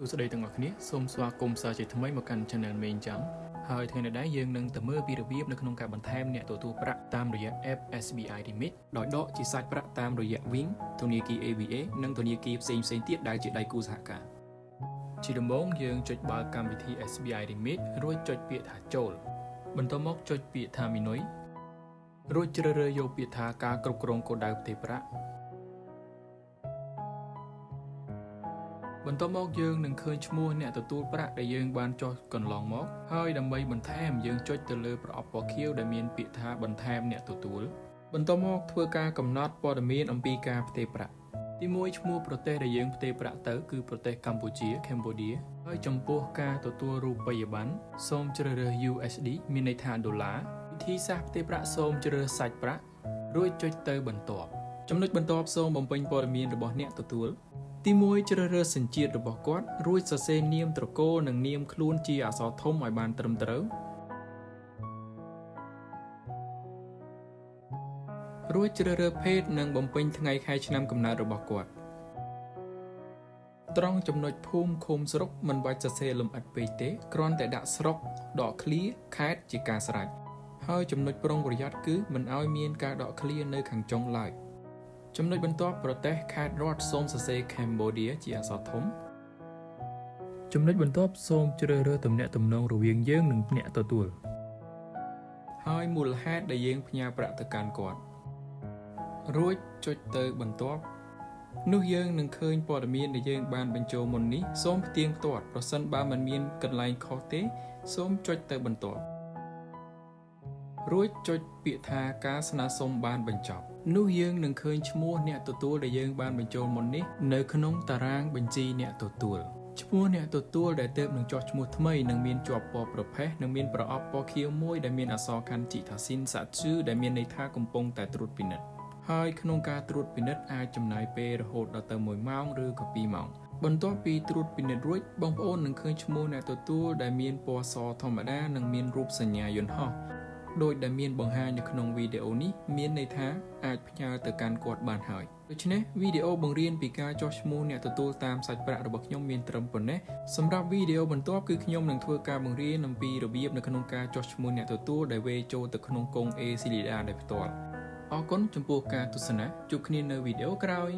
សួស្តីទាំងអស់គ្នាសូមស្វាគមន៍សាជាថ្មីមកកាន់ Channel មេងចង់ហើយថ្ងៃនេះដែរយើងនឹងទៅមើលពីរបៀបនៅក្នុងការបន្ថែមអ្នកទទួលប្រាក់តាមរយៈ App SBI Remit ដោយដកជាសាច់ប្រាក់តាមរយៈ Wing ធនាគារ ABA និងធនាគារផ្សេងៗទៀតដែលជាដៃគូសហការជាដំបូងយើងចុចបើកកម្មវិធី SBI Remit រួចចុចពាក្យថាចូលបន្ទាប់មកចុចពាក្យថា Menu រួចជ្រើសរើសយកពាក្យថាការគ្រប់គ្រងគោលដៅផ្ទេរប្រាក់បន្ទាប់មកយើងនឹងឃើញឈ្មោះអ្នកទទួលប្រាក់ដែលយើងបានចុះកន្លងមកហើយដើម្បីបន្ថែមយើងចុចទៅលើប្រអប់ពណ៌ខៀវដែលមានពាក្យថាបន្ថែមអ្នកទទួលបន្ទាប់មកធ្វើការកំណត់ព័ត៌មានអំពីការផ្ទេរប្រាក់ទី1ឈ្មោះប្រទេសដែលយើងផ្ទេរប្រាក់ទៅគឺប្រទេសកម្ពុជា Cambodia ហើយចំពោះការទទួលរូបិយប័ណ្ណសូមជ្រើសរើស USD មានន័យថាដុល្លារវិធីសាស្ត្រផ្ទេរប្រាក់សូមជ្រើសសាច់ប្រាក់រួចចុចទៅបន្ទាប់ចំណុចបន្ទាប់សូមបំពេញព័ត៌មានរបស់អ្នកទទួលទី1ជ្រើសរើសសញ្ជាតិរបស់គាត់រួចសរសេរនាមត្រកូលនិងនាមខ្លួនជាអក្សរធំឲ្យបានត្រឹមត្រូវរួចជ្រើសរើសភេទនិងបំពេញថ្ងៃខែឆ្នាំកំណើតរបស់គាត់ត្រង់ចំណុចភូមិឃុំស្រុកមិនបាច់សរសេរលម្អិតពេកទេគ្រាន់តែដាក់ស្រុកដកឃ្លាខេត្តជាការស្រេចហើយចំណុចប្រុងប្រយ័ត្នគឺមិនឲ្យមានការដកឃ្លានៅខាងចុងឡើយចំណុចបន្ទាប់ប្រទេសខេត្តរដ្ឋសូមសរសេរ Cambodia ជាអក្សរធំចំណុចបន្ទាប់សូមជ្រើសរើសទំនាក់ទំនងរវាងយើងនិងអ្នកទទួលហើយមូលហេតុដែលយើងផ្ញើប្រាក់ទៅកាន់គាត់រួចចុចទៅបន្ទាប់នោះយើងនឹងឃើញព័ត៌មានដែលយើងបានបញ្ចូលមុននេះសូមផ្ទៀងផ្ទាត់ប្រសិនបើមិនមានកន្លែងខុសទេសូមចុចទៅបន្ទាប់រួចចុចពាក្យថាការស្នើសុំបានបញ្ចប់នោះយើងនឹងឃើញឈ្មោះអ្នកទទួលដែលយើងបានបញ្ចូលមុននេះនៅក្នុងតារាងបញ្ជីអ្នកទទួលឈ្មោះអ្នកទទួលដែលទើបនឹងចុះឈ្មោះថ្មីនឹងមានជាប់ពណ៌ប្រផេះនិងមានប្រអប់ពណ៌ខៀវមួយដែលមានអក្សរខាន់ជីថាស៊ីនសាជឺដែលមានន័យថាកំពុងតែត្រួតពិនិត្យហើយក្នុងការត្រួតពិនិត្យអាចចំណាយពេលរហូតដល់ទៅ1ម៉ោងឬក៏2ម៉ោងបន្ទាប់ពីត្រួតពិនិត្យរួចបងប្អូននឹងឃើញឈ្មោះអ្នកទទួលដែលមានពណ៌សធម្មតានិងមានរូបសញ្ញាយន្តហោះដោយដែលមានបង្ហាញនៅក្នុងវីដេអូនេះមានន័យថាអាចផ្ញើទៅកាន់គាត់បានហើយដូច្នេះវីដេអូបង្រៀនពីការចុះឈ្មោះអ្នកទទួលតាមសាច់ប្រាក់របស់ខ្ញុំមានត្រឹមប៉ុណ្ណេះសម្រាប់វីដេអូបន្ទាប់គឺខ្ញុំនឹងធ្វើការបង្រៀនអំពីរបៀបនៅក្នុងការចុះឈ្មោះអ្នកទទួលដែលវេចូលទៅក្នុងកុង A Silida ដោយផ្ទាល់អរគុណចំពោះការទស្សនាជួបគ្នានៅវីដេអូក្រោយ